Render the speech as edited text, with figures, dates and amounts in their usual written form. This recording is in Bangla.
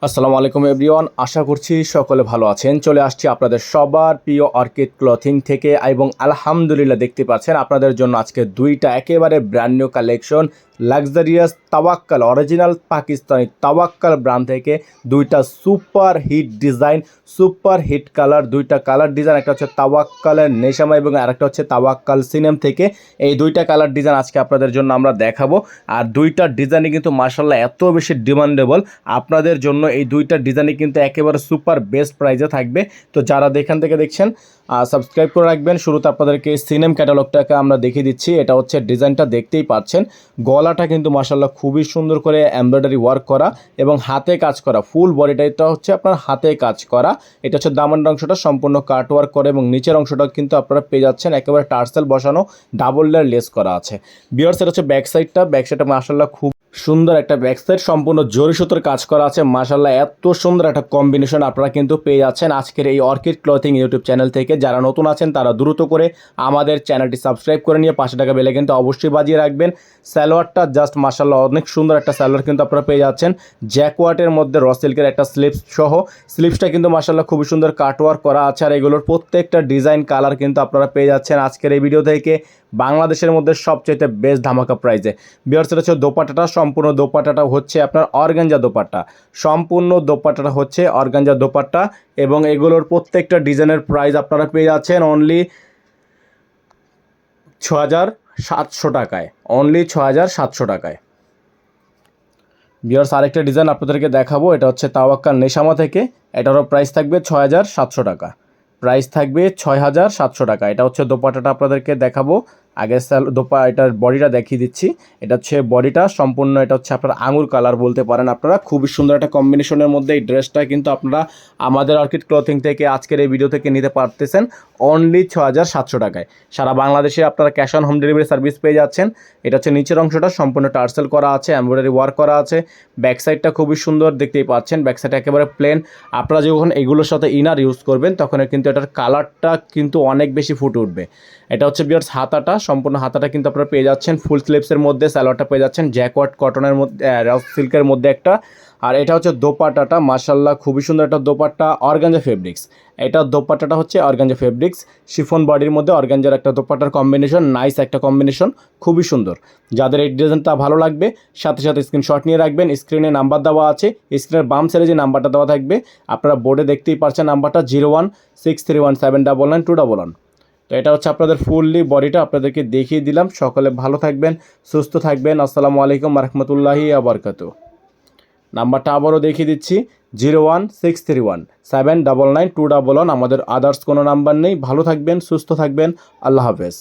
আসসালামু আলাইকুম এভরিওয়ান, আশা করছি সকলে ভালো আছেন। চলে আসছি আপনাদের সবার প্রিয় অর্কিড ক্লথিং থেকে এবং আলহামদুলিল্লাহ দেখতে পাচ্ছেন আপনাদের জন্য আজকে দুইটা একেবারে brand new collection luxurious Tawakkal original Pakistani Tawakkal brand থেকে দুইটা super hit design, super hit colour, দুইটা কালার ডিজাইন, একটা হচ্ছে তাওয়াক্কালের নেশামা এবং আরেকটা হচ্ছে তাওয়াক্কাল সিনেম থেকে। এই দুইটা কালার ডিজাইন আজকে আপনাদের জন্য আমরা দেখাবো। আর দুইটা ডিজাইনই কিন্তু মাশাআল্লাহ এত বেশি ডিমান্ডেবল আপনাদের জন্য। এই দুইটা ডিজাইনই কিন্তু একেবারে সুপার বেস্ট প্রাইসে থাকবে। তো যারা এখান থেকে দেখছেন সাবস্ক্রাইব করে রাখবেন। শুরুতে আপনাদেরকে সিনেম ক্যাটালগটাকে আমরা দেখিয়ে দিচ্ছি। এটা হচ্ছে ডিজাইনটা দেখতেই পাচ্ছেন, গলাটা কিন্তু মাশাআল্লাহ খুবই সুন্দর করে এমব্রয়ডারি ওয়ার্ক করা এবং হাতে কাজ করা, ফুল বডিটা এটা হচ্ছে আপনার হাতে কাজ করা। এটা হচ্ছে দামানের অংশটা সম্পূর্ণ কাট ওয়ার্ক করে এবং নিচের অংশটা কিন্তু আপনারা পেয়ে যাচ্ছেন একেবারে টার্সেল বসানো, ডাবল লেয়ার লেস করা আছে। ভিউয়ার্স, এটা হচ্ছে ব্যাক সাইডটা মাশাআল্লাহ খুব সুন্দর একটা ব্যাক সাইড, সম্পূর্ণ জরি সুতোর কাজ করা আছে। মাশাআল্লাহ এত সুন্দর একটা কম্বিনেশন আপনারা কিন্তু পেয়ে যাচ্ছেন আজকের এই অর্কিড ক্লথিং ইউটিউব চ্যানেল থেকে। যারা নতুন আছেন তারা দ্রুত করে আমাদের চ্যানেলটি সাবস্ক্রাইব করে নিয়ে পাশে টাকা বেলে কিন্তু অবশ্যই বাজিয়ে রাখবেন। সালোয়ারটা জাস্ট মাশাআল্লাহ অনেক সুন্দর একটা সালোয়ার কিন্তু আপনারা পেয়ে যাচ্ছেন জ্যাকওয়ার্টের মধ্যে র সিল্কের একটা স্লিপস সহ। স্লিপসটা কিন্তু মাশাআল্লাহ খুবই সুন্দর কাটওয়ার্ক করা আছে। আর এগুলোর প্রত্যেকটা ডিজাইন কালার কিন্তু আপনারা পেয়ে যাচ্ছেন আজকের এই ভিডিও থেকে বাংলাদেশের মধ্যে সবচেয়ে বেস্ট ধামাকা প্রাইজে। ভিউয়ার্স, এটা হচ্ছে দোপাট্টাটা, সম্পূর্ণ দোপাট্টাটা হচ্ছে আপনার অর্গানজা দোপাট্টা, সম্পূর্ণ দোপাট্টাটা হচ্ছে অর্গানজা দোপাট্টা এবং এগুলোর প্রত্যেকটা ডিজাইনের প্রাইস আপনারা পেয়ে যাচ্ছেন অনলি ৬,৭০০ টাকায়, অনলি ৬,৭০০ টাকায়। ভিউয়ার্স, আরেকটা ডিজাইন আপনাদেরকে দেখাবো। এটা হচ্ছে তাওয়াক্কাল নেশামা থেকে, এটারও প্রাইস থাকবে ৬,৭০০ টাকা, প্রাইস থাকবে ৬,৭০০ টাকা। এটা হচ্ছে দোপাট্টাটা আপনাদেরকে দেখাবো। আগে এটার বডিটা দেখিয়ে দিচ্ছি। এটা হচ্ছে বডিটা সম্পূর্ণ, এটা হচ্ছে আপনার আঙুর কালার বলতে পারেন আপনারা। খুবই সুন্দর একটা কম্বিনেশনের মধ্যে এই ড্রেসটা কিন্তু আপনারা আমাদের অর্কিড ক্লথিং থেকে আজকের এই ভিডিও থেকে নিতে পারতেছেন অনলি ৬,৭০০ টাকায়। সারা বাংলাদেশে আপনারা cash on home delivery service পেয়ে যাচ্ছেন। এটা হচ্ছে নিচের অংশটা সম্পূর্ণ টার্সেল করা আছে, এমব্রয়ডারি ওয়ার্ক করা আছে। ব্যাক সাইডটা খুবই সুন্দর দেখতেই পাচ্ছেন, ব্যাক সাইডটা একেবারে প্লেন। আপনারা যখন এগুলোর সাথে ইনার ইউজ করবেন তখন কিন্তু এটার কালারটা কিন্তু অনেক বেশি ফুটে উঠবে। এটা হচ্ছে ভিউয়ার্স হাতাটা, সম্পূর্ণ হাতাটা কিন্তু আপনারা পেয়ে যাচ্ছেন ফুল স্লিভসের মধ্যে, সালোয়ারটা পেয়ে যাচ্ছেন জ্যাকওয়ার্ড কটনের মধ্যে, র সিল্কের মধ্যে একটা। আর এটা হচ্ছে দোপাট্টাটা, মাশাআল্লাহ খুবই সুন্দর একটা দোপাট্টা, অর্গানজা ফেব্রিক্স। এটা দোপাট্টাটা হচ্ছে অর্গানজা ফেব্রিক্স, শিফন বডির মধ্যে অর্গানজার একটা দোপাট্টার কম্বিনেশন, নাইস একটা কম্বিনেশন, খুবই সুন্দর। যাদের এই ডিজাইনটা ভালো লাগবে সাথে সাথে স্ক্রিনশট নিয়ে রাখবেন। স্ক্রিনে নাম্বার দেওয়া আছে, স্ক্রিনের বাম সাইডে যে নাম্বারটা দেওয়া থাকবে আপনারা বোর্ডে দেখতেই পাচ্ছেন নাম্বারটা 0163179921। তো এটা হচ্ছে আপনাদের ফুললি বডিটা আপনাদেরকে দেখিয়ে দিলাম। সকলে ভালো থাকবেন, সুস্থ থাকবেন। আসসালামু আলাইকুম রহমতুল্লাহি আবরকাতু। নাম্বারটা আবারও দেখিয়ে দিচ্ছি 0163179921। আমাদের আদার্স কোনো নাম্বার নেই। ভালো থাকবেন, সুস্থ থাকবেন, আল্লাহ হাফেজ।